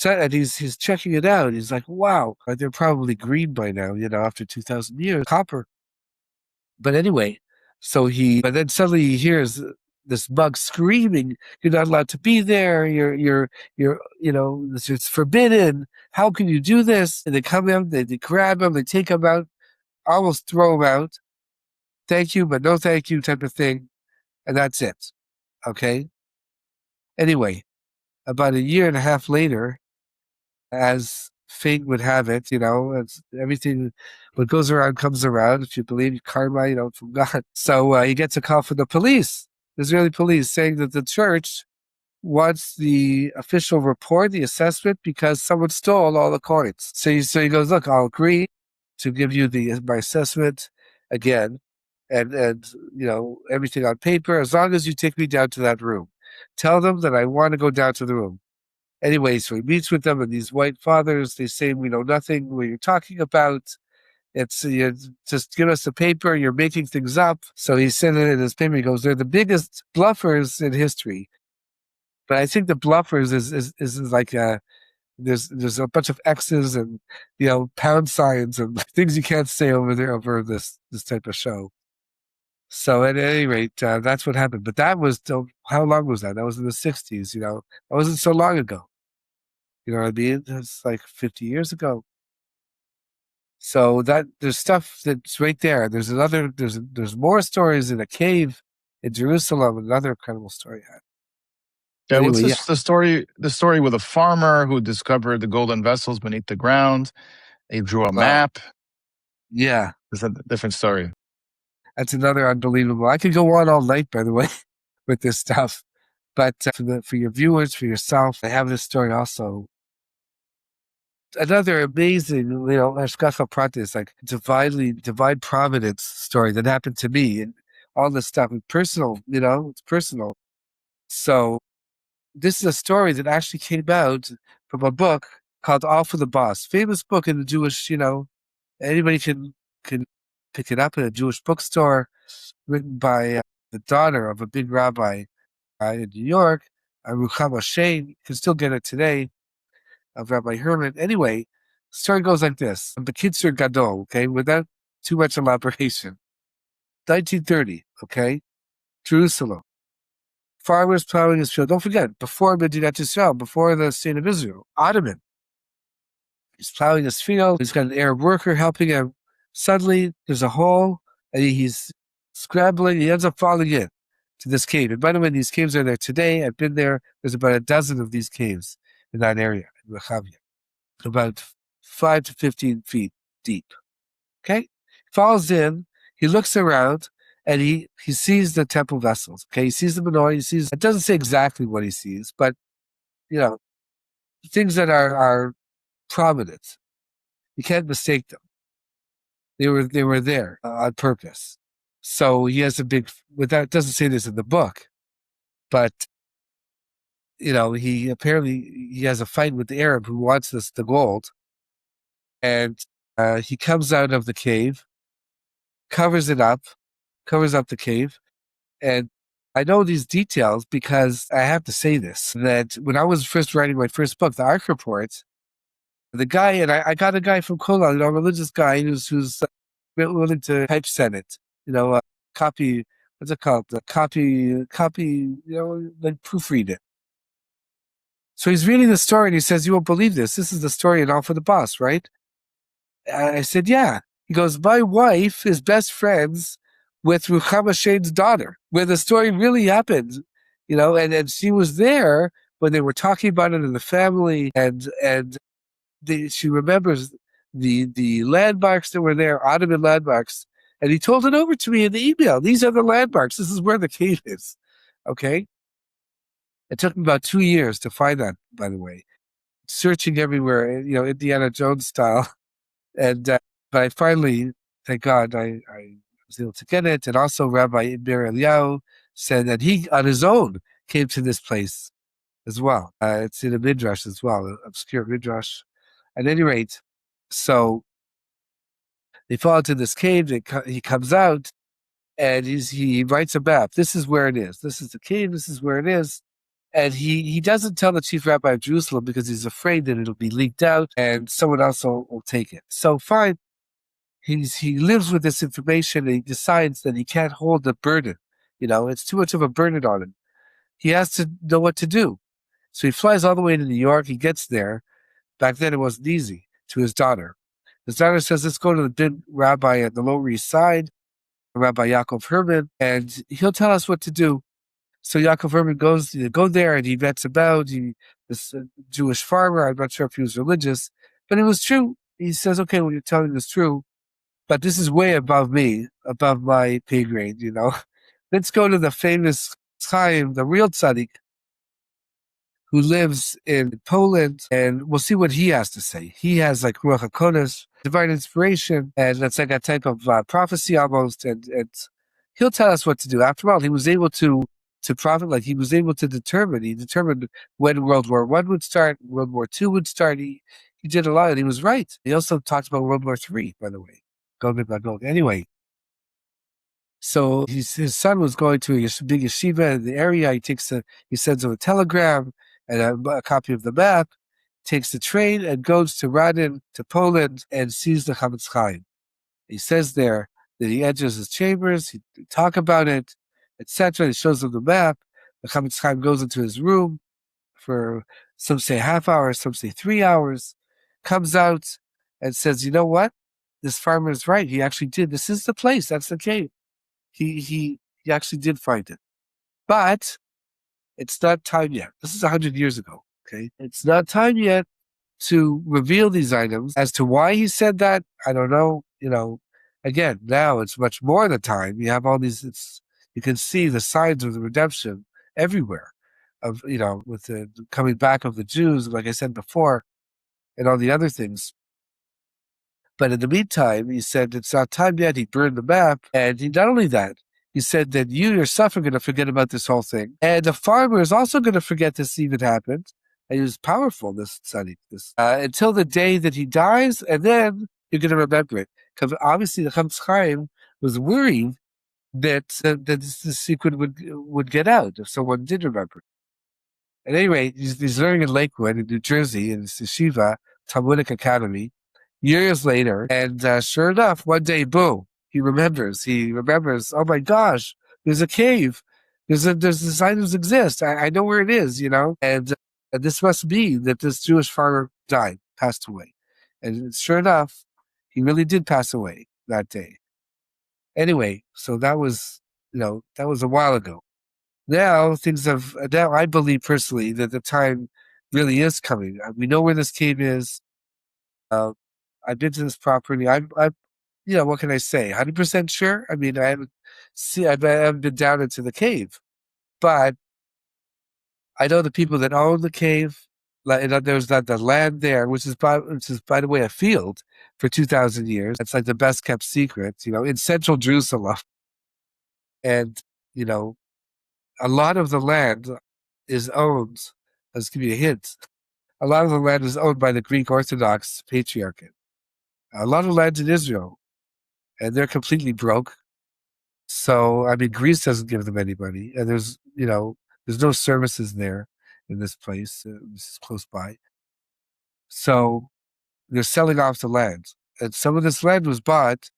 And he's checking it out. He's like, wow, they're probably green by now, after 2,000 years, copper. But anyway, but then suddenly he hears this bug screaming, "You're not allowed to be there. It's forbidden. How can you do this?" And they come in, they grab him, they take him out, almost throw him out. Thank you, but no thank you type of thing. And that's it. Okay. Anyway, about a year and a half later, as fate would have it, it's everything, what goes around comes around. If you believe karma, from God. So he gets a call from the police, Israeli police, saying that the church wants the official report, the assessment, because someone stole all the coins. So he goes, look, I'll agree to give you my assessment again, and everything on paper, as long as you take me down to that room. Tell them that I want to go down to the room. Anyway, so he meets with them, and these White Fathers, they say, we know nothing what you're talking about. It's just give us the paper. You're making things up. So he said it in his paper. He goes, they're the biggest bluffers in history. But I think the bluffers is like there's a bunch of X's and pound signs and things you can't say over there over this type of show. So at any rate, that's what happened. But that was how long was that? That was in the 60s. That wasn't so long ago. You know what I mean? It's like 50 years ago. So there's stuff that's right there. There's more stories in a cave in Jerusalem. Another incredible story. Yeah, Anyway, what's this, the story with a farmer who discovered the golden vessels beneath the ground? He drew a map. Yeah. It's a different story. That's another unbelievable. I could go on all night, by the way, with this stuff. But for your viewers, for yourself, I have this story also. Another amazing, Hashgacha Pratis, like divine providence story that happened to me, and all this stuff, and personal, it's personal. So this is a story that actually came out from a book called All for the Boss, famous book in the Jewish, anybody can pick it up in a Jewish bookstore, written by the daughter of a big rabbi in New York, Ruchama Shane. You can still get it today, of Rabbi Herman. Anyway, the story goes like this. B'kitzur Gadol, okay, without too much elaboration. 1930, okay, Jerusalem. Farmers plowing his field. Don't forget, before Medinat Yisrael, before the state of Israel, Ottoman. He's plowing his field. He's got an Arab worker helping him. Suddenly, there's a hole, and he's scrambling. He ends up falling in to this cave. And by the way, these caves are there today. I've been there. There's about a dozen of these caves in that area, in Rehavia, about 5 to 15 feet deep. Okay? Falls in, he looks around, and he sees the temple vessels. Okay? He sees the menorah. He sees, it doesn't say exactly what he sees, but, you know, things that are prominent. You can't mistake them. They were there on purpose. So he has a big, without, it doesn't say this in the book, but, you know, he has a fight with the Arab who wants the gold. And he comes out of the cave, covers up the cave. And I know these details because I have to say this, that when I was first writing my first book, the Ark Report, the guy, and I got a guy from Kola, you know, a religious guy who's willing to typeset it, you know, copy, what's it called? Copy, you know, like proofread it. So he's reading the story and he says, "You won't believe this. This is the story in All for the Boss, right?" I said, "Yeah." He goes, "My wife is best friends with Ruchama Shane's daughter, where the story really happened, you know, and she was there when they were talking about it in the family, and she remembers the landmarks that were there, Ottoman landmarks, and he told it over to me in the email. These are the landmarks. This is where the cave is." Okay? It took me about 2 years to find that, by the way, searching everywhere, you know, Indiana Jones style. And but I finally, thank God, I was able to get it. And also Rabbi Idmir Eliyahu said that he, on his own, came to this place as well. It's in a midrash as well, an obscure midrash. At any rate, so they fall into this cave. He comes out, and he writes a map. This is where it is. This is the cave. This is where it is. And he doesn't tell the chief rabbi of Jerusalem because he's afraid that it'll be leaked out and someone else will take it. So fine, he lives with this information, and he decides that he can't hold the burden. You know, it's too much of a burden on him. He has to know what to do. So he flies all the way to New York. He gets there. Back then it wasn't easy, to his daughter. His daughter says, "Let's go to the big rabbi at the Lower East Side, Rabbi Yaakov Herman, and he'll tell us what to do." So Yaakov Herman goes to go there, and he vets about this Jewish farmer. I'm not sure if he was religious, but it was true. He says, "Okay, what you're telling me is true, but this is way above me, above my pay grade, you know. Let's go to the famous Chaim, the real tzaddik, who lives in Poland, and we'll see what he has to say." He has like Ruach HaKodesh, divine inspiration, and that's like a type of prophecy almost, and he'll tell us what to do. After all, he was able to prophet, like he was able to he determined when World War I would start, World War II would start. He did a lot, and he was right. He also talked about World War III, by the way. Anyway, so his son was going to a big yeshiva in the area. He sends him a telegram and a copy of the map, takes the train and goes to Radin, to Poland, and sees the Chavetz Chaim. He says there that he enters his chambers, he talk about it, etc. He shows him the map. The Chavetz Chaim goes into his room for, some say half hour, some say 3 hours, comes out and says, "You know what? This farmer is right. He actually did. This is the place. That's the cave. He actually did find it. But it's not time yet." This is 100 years ago. Okay. It's not time yet to reveal these items. As to why he said that, I don't know. You know, again, now it's much more the time. You have all these, you can see the signs of the redemption everywhere of, you know, with the coming back of the Jews, like I said before, and all the other things. But in the meantime, he said it's not time yet. He burned the map. And not only that, he said that you yourself are going to forget about this whole thing. And the farmer is also going to forget this even happened. And he was powerful, this study, until the day that he dies. And then you're going to remember it. Because obviously the Chavetz Chaim was worried that this secret would get out if someone did remember it. At any rate, he's learning in Lakewood, in New Jersey, in his yeshiva, Talmudic Academy, years later, and sure enough, one day, boom, he remembers. Oh my gosh, there's a cave. These items exist. I know where it is, you know, and this must be that this Jewish farmer passed away. And sure enough, he really did pass away. that day. Anyway, so that was, that was a while ago. Now I believe personally that the time really is coming. We know where this cave is. Uh, I've been to this property. What can I say? 100% sure. I mean, I haven't been down into the cave, but I know the people that own the cave. Like, there's that the land there, which is by the way a field for 2,000 years. It's like the best kept secret, in central Jerusalem, and you know a lot of the land is owned. Let's give you a hint. A lot of the land is owned by the Greek Orthodox Patriarchate. A lot of land in Israel, and they're completely broke. So, I mean, Greece doesn't give them any money, and there's no services there in this place. This is close by. So they're selling off the land. And some of this land was bought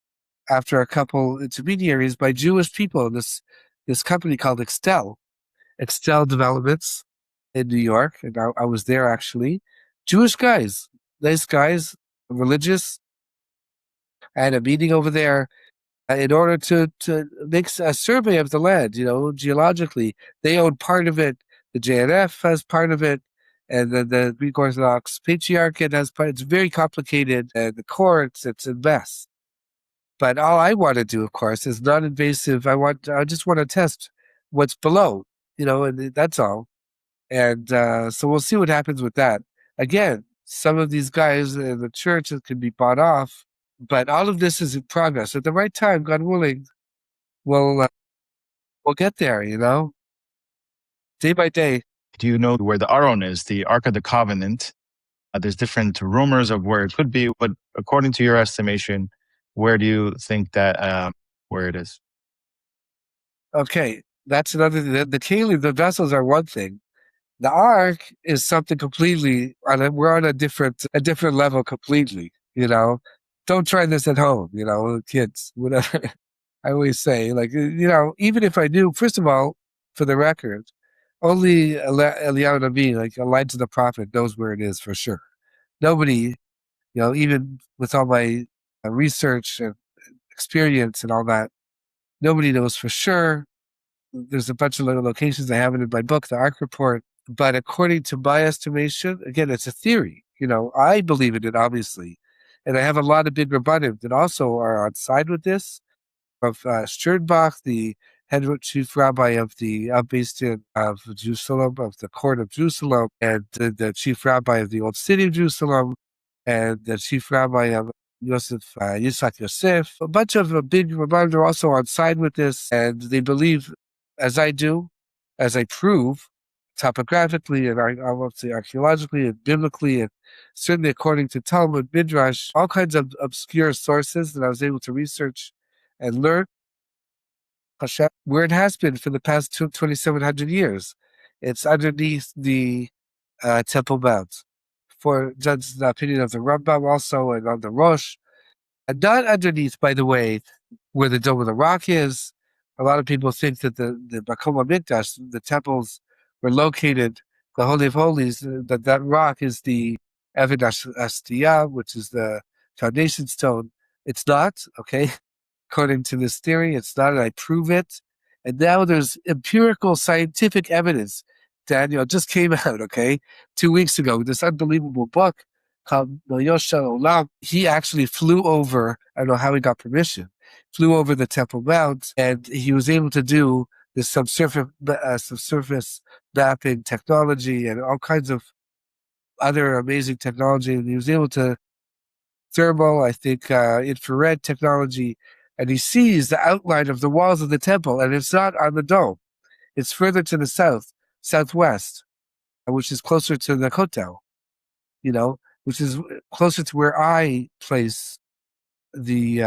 after a couple intermediaries by Jewish people in this company called Excel Developments in New York. And I was there actually. Jewish guys, nice guys, religious. I had a meeting over there in order to make a survey of the land, geologically. They own part of it. The JNF has part of it. And then the Greek Orthodox Patriarchate has part. It's very complicated. And the courts, it's a mess. But all I want to do, of course, is non-invasive. I just want to test what's below, and that's all. And so we'll see what happens with that. Again, some of these guys in the church can be bought off, but all of this is in progress. At the right time, God willing, we'll get there, day by day. Do you know where the Aron is, the Ark of the Covenant? There's different rumors of where it could be, but according to your estimation, where do you think that where it is? Okay, that's another thing. The Kaylee, the vessels are one thing. The ark is something completely. We're on a different level completely. Don't try this at home. Kids, whatever. I always say, like, even if I do, first of all, for the record, only Eliyahu Navi, like Elijah the prophet, knows where it is for sure. Nobody, even with all my research and experience and all that, nobody knows for sure. There's a bunch of little locations I have it in my book, the Ark Report. But according to my estimation, again, it's a theory. I believe in it, obviously. And I have a lot of big rabbanim that also are on side with this. Of Sternbach, the head chief rabbi of the based in of Jerusalem, of the court of Jerusalem, and the chief rabbi of the old city of Jerusalem, and the chief rabbi of Yitzhak Yosef. A bunch of big rabbis are also on side with this, and they believe, as I do, as I prove, topographically and I would say archaeologically and biblically, and certainly according to Talmud, Midrash, all kinds of obscure sources that I was able to research and learn Hashem, where it has been for the past 2,700 years. It's underneath the Temple Mount. For judge the opinion of the Rambam also and on the Rosh. And not underneath, by the way, where the Dome of the Rock is. A lot of people think that the Makom HaMikdash, the temples were located, the Holy of Holies, that rock is the Eved Astiyah, which is the foundation stone. It's not, okay? According to this theory, it's not, and I prove it. And now there's empirical scientific evidence. Daniel just came out, okay, 2 weeks ago, this unbelievable book called Yosha Olam. He actually flew over, I don't know how he got permission, flew over the Temple Mount, and he was able to do this subsurface mapping technology and all kinds of other amazing technology. And he was able to thermal, I think, infrared technology, and he sees the outline of the walls of the temple, and it's not on the dome. It's further to the southwest, which is closer to the Kotel, which is closer to where I place the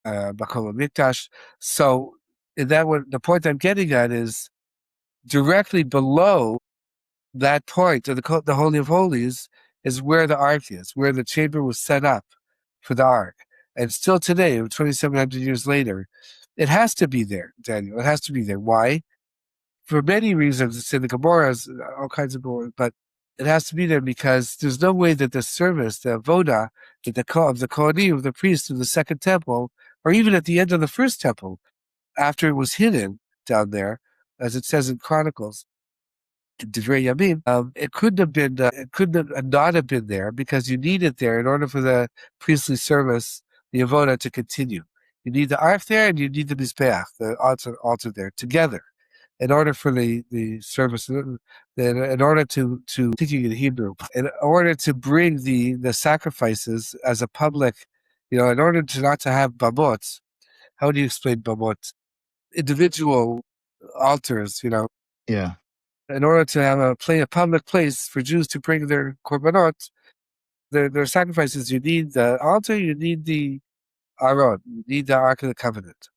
Makom HaMikdash. So the point I'm getting at is directly below that point of the Holy of Holies is where the Ark is, where the chamber was set up for the Ark. And still today, 2,700 years later, it has to be there, Daniel. It has to be there. Why? For many reasons. It's in the Gemara, all kinds of Gemara, but It has to be there because there's no way that the service, the avoda, that of the kohanim, of the priests in the second temple, or even at the end of the first temple, after it was hidden down there, as it says in Chronicles, Divrei Yamim, it couldn't have been, it couldn't have not have been there because you need it there in order for the priestly service, the avoda, to continue. You need the ark there, and you need the mizbeach, the altar there together, in order for the service. In order to thinking in Hebrew, in order to bring the sacrifices as a public, in order to not to have bamot. How do you explain bamot? Individual altars, Yeah. in order to have a public place for Jews to bring their korbanot, their sacrifices, you need the altar, you need the aron, you need the Ark of the Covenant.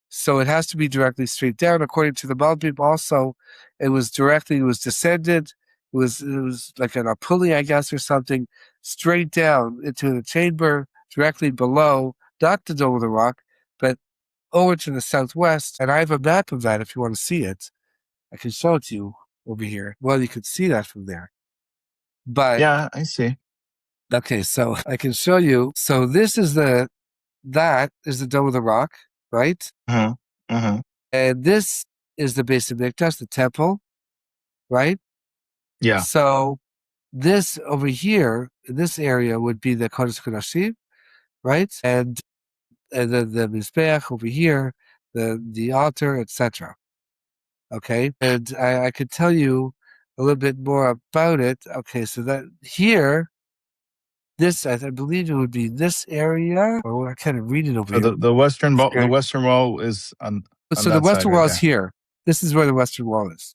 So it has to be directly straight down. According to the Malbim, also, it was descended. It was like a pulley, I guess, or something, straight down into the chamber, directly below, not the Dome of the Rock, but over to the southwest. And I have a map of that if you want to see it. I can show it to you over here. Well, you can see that from there. But yeah, I see. Okay, so I can show you. So that is the Dome of the Rock, right? Uh-huh. Uh-huh. And this is the Beis Hamikdash, the temple, right? Yeah. So this over here, in this area, would be the Kodesh Kodashim, right? And the Mizbeach over here, the altar, etc. Okay, and I could tell you a little bit more about it. Okay, so that here, I believe it would be this area. Or I kind of read it over So here. the western wall is on So that the western side wall right is here. This is where the western wall is.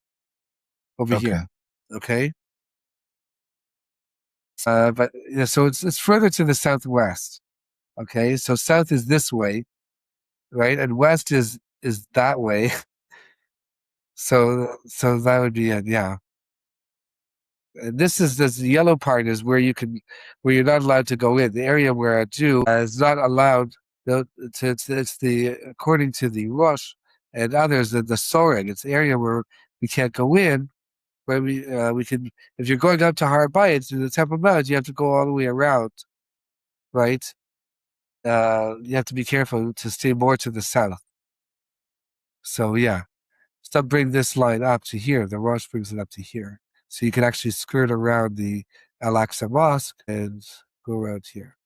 Over Okay. here. Okay. But yeah, so it's further to the southwest. Okay, so south is this way, right, and west is that way. So that would be it. Yeah. And this yellow part is where you're not allowed to go in. The area where a Jew is not allowed. It's the according to the Rosh and others, the Soreg. It's the area where we can't go in. Where we can, if you're going up to Har Bayit to the Temple Mount, you have to go all the way around, right? You have to be careful to stay more to the south. So yeah, stop bring this line up to here. The Rosh brings it up to here, so you can actually skirt around the Al-Aqsa Mosque and go around here.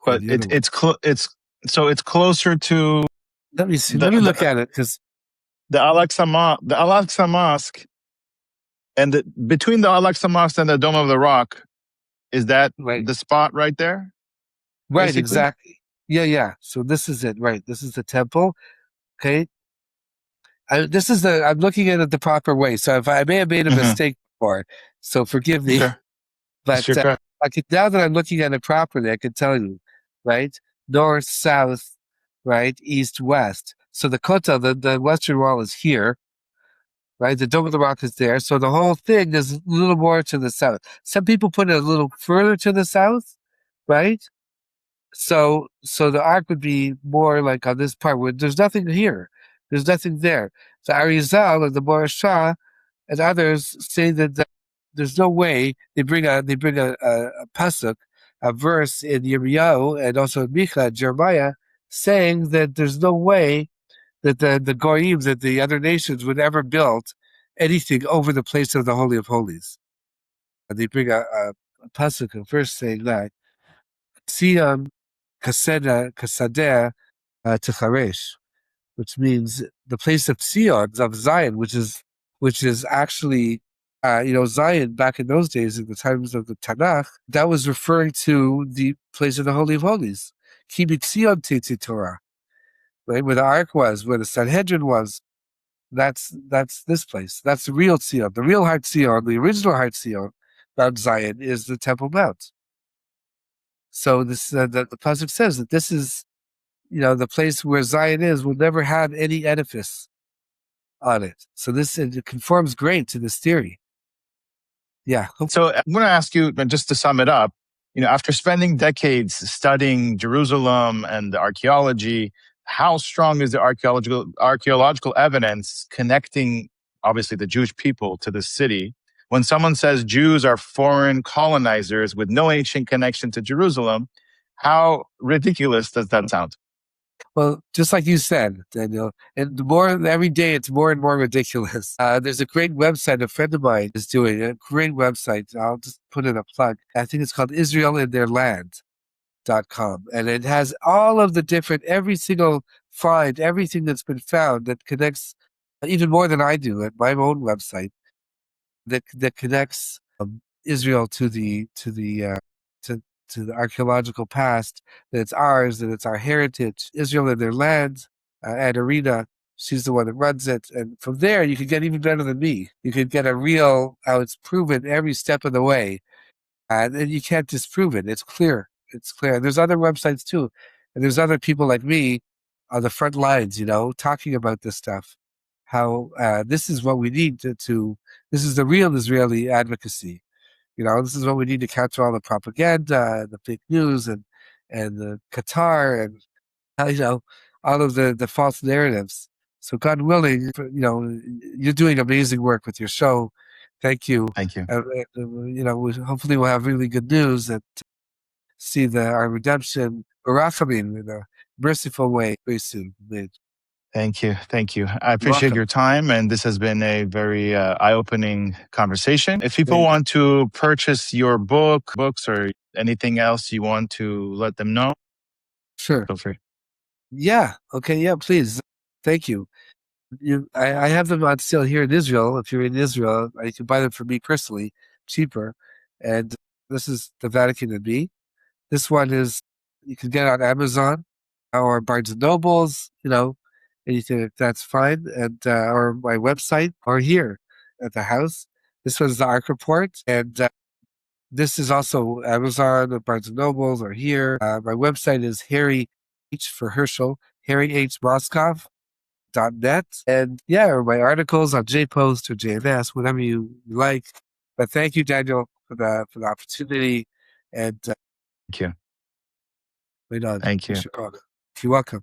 But it's closer to. Let me see. Let me look at it because the Al-Aqsa Mosque, and between the Al-Aqsa Mosque and the Dome of the Rock, is that the spot right there? Right, basically? exactly. Yeah. So this is it, right? This is the temple. Okay. I'm looking at it the proper way. So if I may have made a mistake before, so forgive me. Sure. But Sure. now that I'm looking at it properly, I can tell you, right? North, south, right? East, west. So the Kotel, the western wall is here, right? The Dome of the Rock is there. So the whole thing is a little more to the south. Some people put it a little further to the south, right? So the ark would be more like on this part where there's nothing here. There's nothing there. The Arizal and the Morashah and others say that there's no way. They bring a pasuk, a verse in Yirmiyahu and also in Micha, Jeremiah, saying that there's no way that the Goyim, that the other nations would ever build anything over the place of the Holy of Holies. And they bring a pasuk, a verse saying that. Sion Kasadeh Techaresh, which means the place of Sion, of Zion, which is actually Zion back in those days, in the times of the Tanakh, that was referring to the place of the Holy of Holies. Kibit Sion Titi Torah, right, where the Ark was, where the Sanhedrin was. That's this place. That's the real Sion, the real Har Sion, the original Har Sion, Mount Zion, is the Temple Mount. So this the pasuk says that this is, the place where Zion is will never have any edifice on it. So it conforms great to this theory. Yeah. So I'm going to ask you, just to sum it up, after spending decades studying Jerusalem and the archaeology, how strong is the archaeological evidence connecting, obviously, the Jewish people to the city? When someone says Jews are foreign colonizers with no ancient connection to Jerusalem, how ridiculous does that sound? Well, just like you said, Daniel, and the more every day, it's more and more ridiculous. There's a great website a friend of mine is doing, a great website. I'll just put in a plug. I think it's called israelintheirland.com. And it has all of the different, every single find, everything that's been found that connects even more than I do at my own website that connects Israel to the archaeological past, that it's ours, that it's our heritage. Israel and their land, and Arena, she's the one that runs it. And from there, you could get even better than me. You could get a real, how it's proven every step of the way. And you can't disprove it. It's clear. It's clear. And there's other websites too. And there's other people like me on the front lines, talking about this stuff. How this is what we need this is the real Israeli advocacy. This is what we need to counter all the propaganda, the fake news, and the Qatar, and all of the false narratives. So God willing, you're doing amazing work with your show. Thank you. Thank you. Hopefully we'll have really good news and see our redemption, Barachamim, in a merciful way very soon. Thank you. Thank you. I appreciate your time. And this has been a very eye-opening conversation. If people want to purchase your books, or anything else you want to let them know, sure. Feel free. Yeah. Okay. Yeah, please. Thank you. I have them on sale here in Israel. If you're in Israel, you can buy them from me personally, cheaper. And this is the Vatican and Me. This one you can get on Amazon or Barnes and Nobles, anything that's fine. And, or my website or here at the house. This one's the Ark Report. And this is also Amazon or Barnes and Nobles or here. My website is Harry H for Herschel, Harry H. Moskoff.net. And yeah, or my articles on JPost or JMS, whatever you like. But thank you, Daniel, for the opportunity. And thank you. Wait on. Thank you. Chicago. You're welcome.